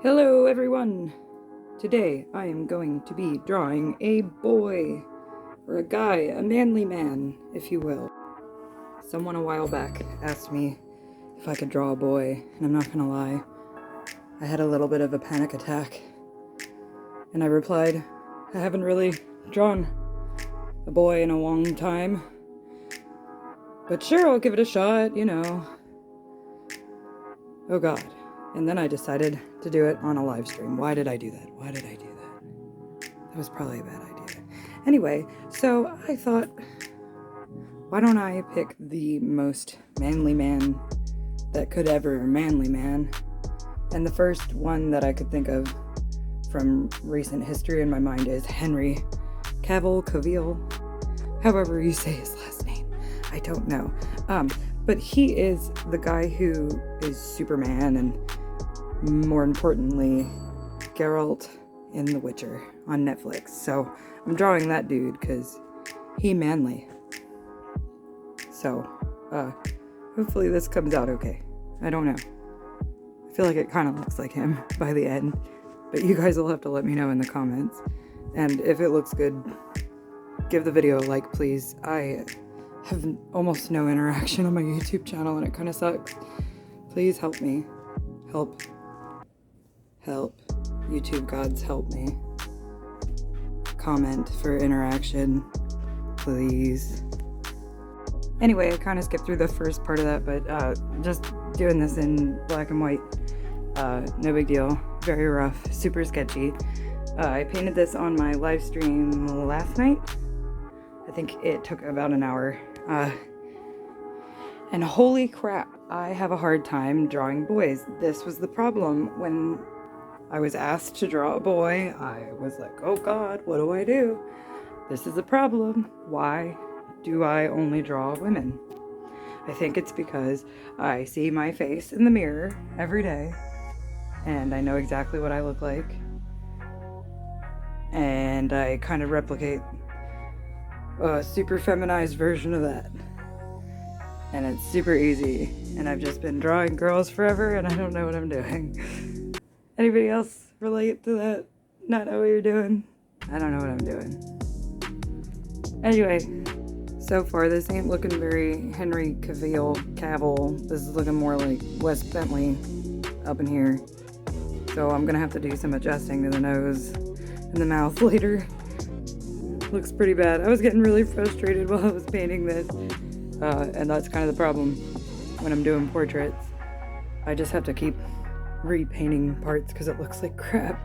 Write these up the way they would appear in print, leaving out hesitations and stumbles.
Hello everyone! Today I am going to be drawing a boy, or a guy, a manly man, if you will. Someone a while back asked me if I could draw a boy, and I'm not gonna lie, I had a little bit of a panic attack. And I replied, I haven't really drawn a boy in a long time, but sure, I'll give it a shot, you know. Oh god. And then I decided to do it on a live stream. Why did I do that? That was probably a bad idea. Anyway, so I thought, why don't I pick the most manly man that could ever manly man? And the first one that I could think of from recent history in my mind is Henry Cavil, however you say his last name. I don't know. But he is the guy who is Superman and, more importantly, Geralt in The Witcher on Netflix. So I'm drawing that dude because he manly. So hopefully this comes out okay. I don't know. I feel like it kind of looks like him by the end, but you guys will have to let me know in the comments. And if it looks good, give the video a like, please. I have almost no interaction on my YouTube channel and it kind of sucks. Please help me. Help. YouTube gods, help me. Comment for interaction, please. Anyway, I kind of skipped through the first part of that, but just doing this in black and white. No big deal. Very rough, super sketchy. I painted this on my live stream last night. I think it took about an hour. And holy crap, I have a hard time drawing boys. This was the problem when I was asked to draw a boy. I was like, oh god, what do I do? This is a problem. Why do I only draw women? I think it's because I see my face in the mirror every day and I know exactly what I look like. And I kind of replicate a super feminized version of that. And it's super easy. And I've just been drawing girls forever and I don't know what I'm doing. Anybody else relate to that? Not know what you're doing? I don't know what I'm doing. Anyway, so far this ain't looking very Henry Cavil. This is looking more like Wes Bentley up in here. So I'm gonna have to do some adjusting to the nose and the mouth later. Looks pretty bad. I was getting really frustrated while I was painting this. And that's kind of the problem when I'm doing portraits. I just have to keep repainting parts because it looks like crap.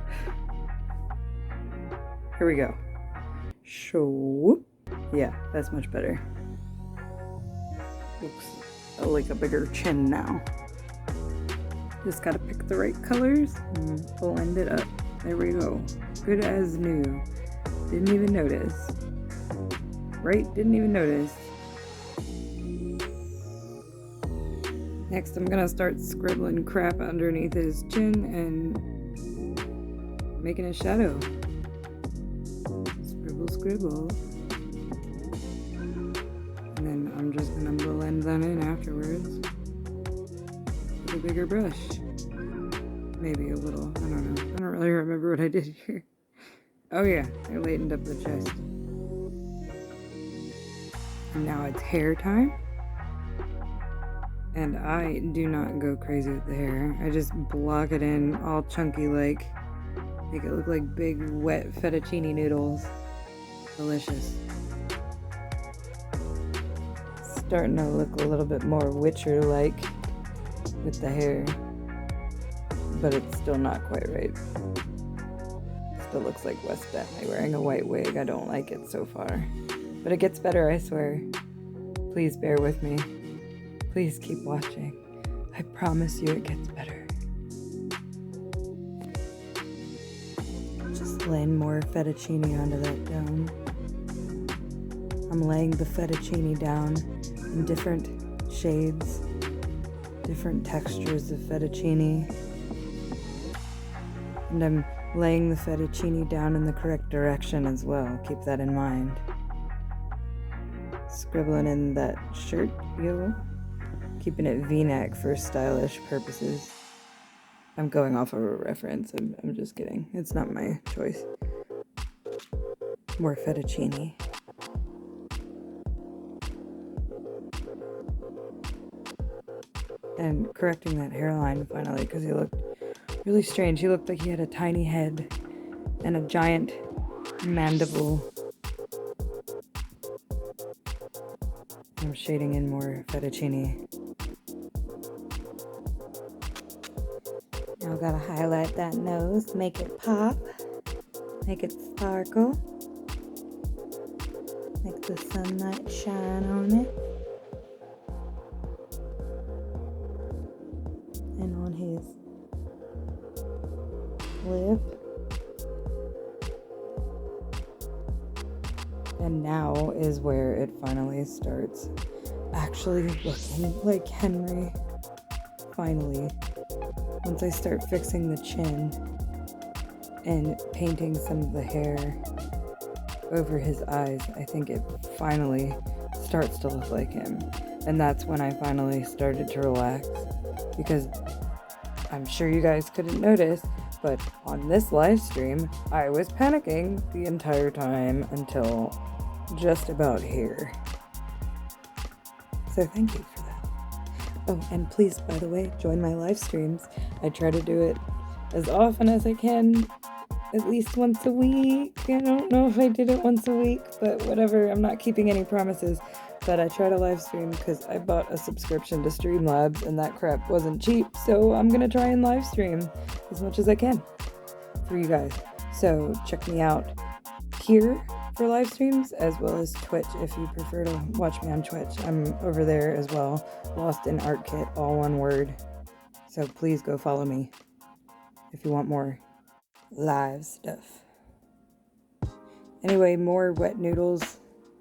Here we go. So, yeah, that's much better. Looks like a bigger chin now. Just gotta pick the right colors and blend it up. There we go. Good as new. Didn't even notice. Right? Didn't even notice. Next, I'm gonna start scribbling crap underneath his chin and making a shadow. Scribble. And then I'm just gonna blend that in afterwards with a bigger brush. Maybe a little, I don't know. I don't really remember what I did here. Oh yeah, I lightened up the chest. And now it's hair time. And I do not go crazy with the hair. I just block it in all chunky like. Make it look like big wet fettuccine noodles. Delicious. Starting to look a little bit more Witcher-like with the hair. But it's still not quite right. Still looks like Wes Bentley wearing a white wig. I don't like it so far. But it gets better, I swear. Please bear with me. Please keep watching. I promise you it gets better. Just laying more fettuccine onto that dome. I'm laying the fettuccine down in different shades, different textures of fettuccine. And I'm laying the fettuccine down in the correct direction as well. Keep that in mind. Scribbling in that shirt, yo. Keeping it V-neck for stylish purposes. I'm going off of a reference. I'm just kidding. It's not my choice. More fettuccine. And correcting that hairline finally, because he looked really strange. He looked like he had a tiny head and a giant mandible. I'm shading in more fettuccine. Now gotta highlight that nose, make it pop, make it sparkle, make the sunlight shine on it. And on his lip. And now is where it finally starts actually looking like Henry. Finally. Once I start fixing the chin and painting some of the hair over his eyes, I think it finally starts to look like him. And that's when I finally started to relax, because I'm sure you guys couldn't notice, but on this live stream, I was panicking the entire time until just about here. So thank you for that. Oh, and please, by the way, join my live streams. I try to do it as often as I can, at least once a week. I don't know if I did it once a week, but whatever. I'm not keeping any promises. But I try to live stream because I bought a subscription to Streamlabs and that crap wasn't cheap. So I'm going to try and live stream as much as I can for you guys. So check me out here for live streams, as well as Twitch if you prefer to watch me on Twitch. I'm over there as well. Lost in Art Kit, all one word. So please go follow me if you want more live stuff. Anyway, more wet noodles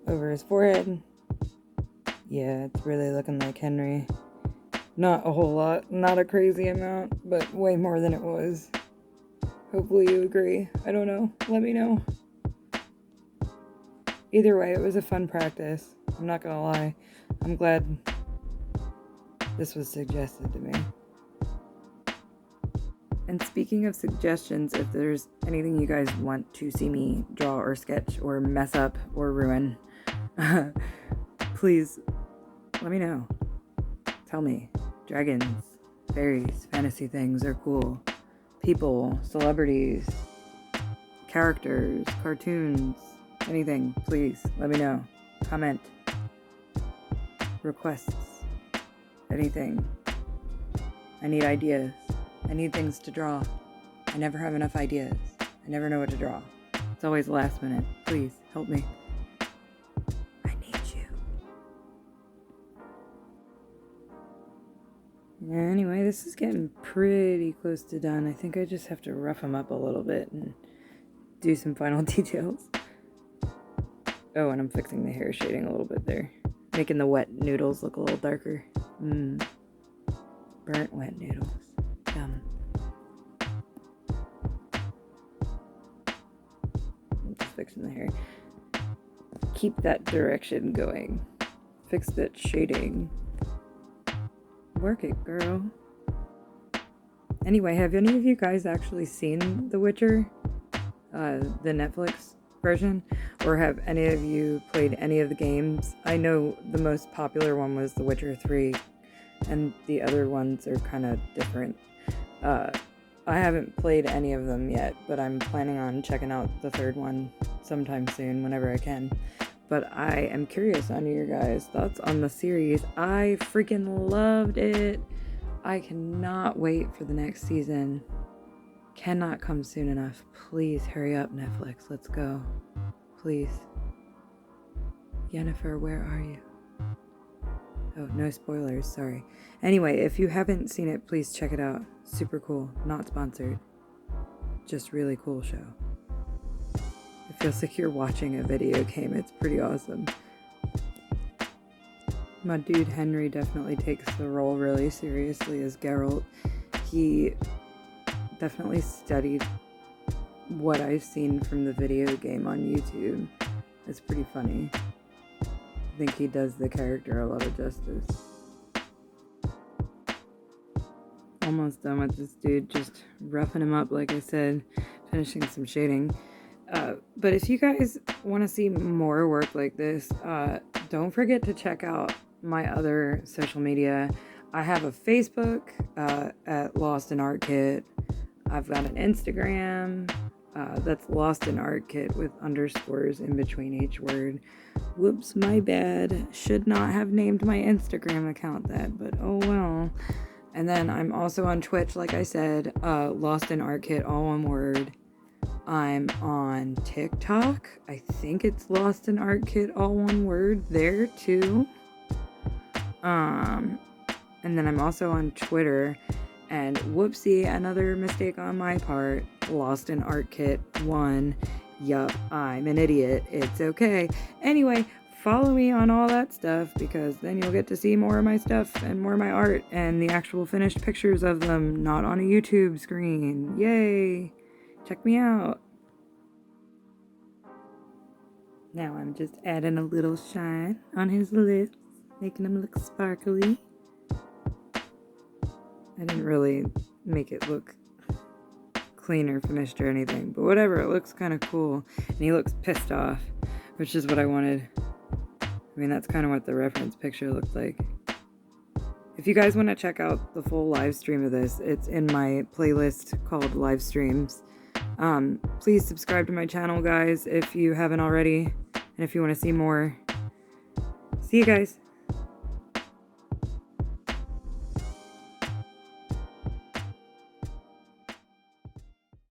over his forehead. Yeah, it's really looking like Henry. Not a whole lot, not a crazy amount, but way more than it was. Hopefully you agree. I don't know. Let me know. Either way, it was a fun practice. I'm not gonna lie. I'm glad this was suggested to me. And speaking of suggestions, if there's anything you guys want to see me draw or sketch or mess up or ruin, please let me know. Tell me. Dragons, fairies, fantasy things are cool. People, celebrities, characters, cartoons, anything, please let me know. Comment. Requests. Anything. I need ideas. I need things to draw. I never have enough ideas. I never know what to draw. It's always last minute. Please, help me. I need you. Anyway, this is getting pretty close to done. I think I just have to rough them up a little bit and do some final details. Oh, and I'm fixing the hair shading a little bit there. Making the wet noodles look a little darker. Burnt wet noodles. Yum. I'm just fixing the hair. Keep that direction going. Fix that shading. Work it, girl. Anyway, have any of you guys actually seen The Witcher? The Netflix version? Or have any of you played any of the games? I know the most popular one was The Witcher 3, and the other ones are kind of different. I haven't played any of them yet, but I'm planning on checking out the third one sometime soon, whenever I can. But I am curious on your guys' thoughts on the series. I freaking loved it. I cannot wait for the next season. Cannot come soon enough. Please hurry up, Netflix. Let's go. Please. Yennefer, where are you? Oh, no spoilers, sorry. Anyway, if you haven't seen it, please check it out. Super cool. Not sponsored. Just really cool show. It feels like you're watching a video game. It's pretty awesome. My dude Henry definitely takes the role really seriously as Geralt. He definitely studied what I've seen from the video game on YouTube. It's pretty funny. I think he does the character a lot of justice. almost done with this dude, just roughing him up, like I said, finishing some shading. But if you guys want to see more work like this, don't forget to check out my other social media. I have a Facebook at Lost in Art Kit. I've got an Instagram that's Lost in Art Kit with underscores in between each word. Whoops, my bad. Should not have named my Instagram account that, but oh well. And then I'm also on Twitch, like I said, Lost in Art Kit, all one word. I'm on TikTok. I think it's Lost in Art Kit, all one word there too. And then I'm also on Twitter. And whoopsie, another mistake on my part. Lost in Art Kit 1. Yup, I'm an idiot. It's okay. Anyway, follow me on all that stuff, because then you'll get to see more of my stuff and more of my art and the actual finished pictures of them, not on a YouTube screen. Yay! Check me out. Now I'm just adding a little shine on his lips, making him look sparkly. I didn't really make it look clean or finished or anything, but whatever, it looks kind of cool. And he looks pissed off, which is what I wanted. I mean, that's kind of what the reference picture looked like. If you guys want to check out the full live stream of this, it's in my playlist called Live Streams. Please subscribe to my channel, guys, if you haven't already, and if you want to see more. See you guys.